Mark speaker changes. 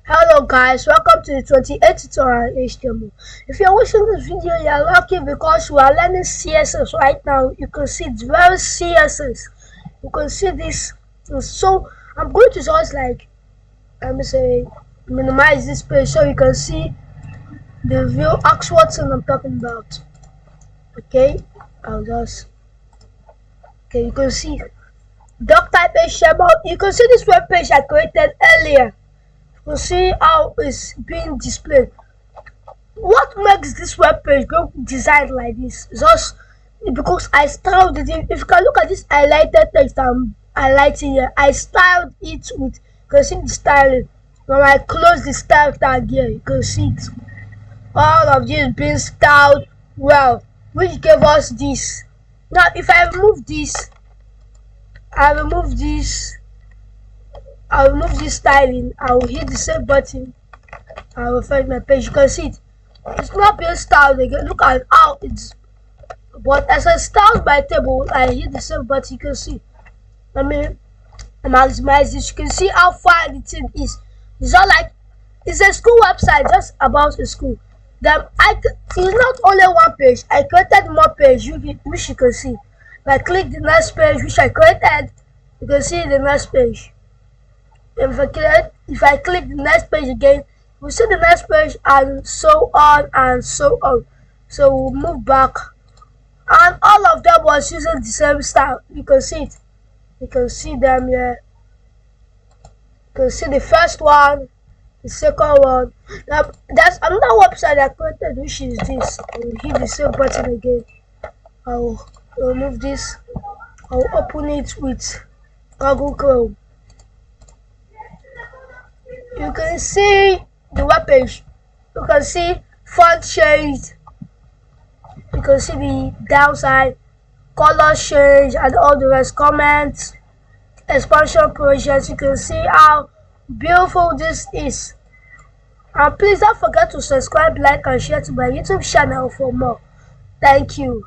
Speaker 1: Hello guys, welcome to the 28th tutorial HTML. If you're watching this video, you're lucky because we are learning CSS right now. You can see it's very CSS. You can see this. So I'm going to just let me say minimize this page so you can see the view. Ask what thing I'm talking about. Okay, okay, you can see doc type HTML. You can see this web page I created earlier. You see how it's being displayed. What makes this web page go designed like this? Just because I styled it. If you can look at this highlighted text I'm highlighting here, I styled it with. You can see the styling. When I close the style tag here, you can see it. All of this being styled well, which gave us this. Now, if I remove this, I remove this. I'll remove this styling. I will hit the save button. I will refresh my page. You can see it. It's not being styled again. Look at how it's. But as I styled my table, I hit the save button. You can see. Let me maximize this. You can see how far the thing is. It's not like it's a school website, just about a school. Then it's not only one page. I created more page, which you can see. If I click the next page, which I created, you can see the next page. If I click the next page again, we'll see the next page, and so on and so on. So we'll move back, and all of them was using the same style. You can see it. You can see them here. You can see the first one, the second one. Now there's another website I created, which is this. I will hit the same button again. I will remove this. I will open it with Google Chrome. You can see the web page. You can see font change. You can see the downside, color change, and all the rest. Comments, expansion projects. You can see how beautiful this is. And please don't forget to subscribe, like, and share to my YouTube channel for more. Thank you.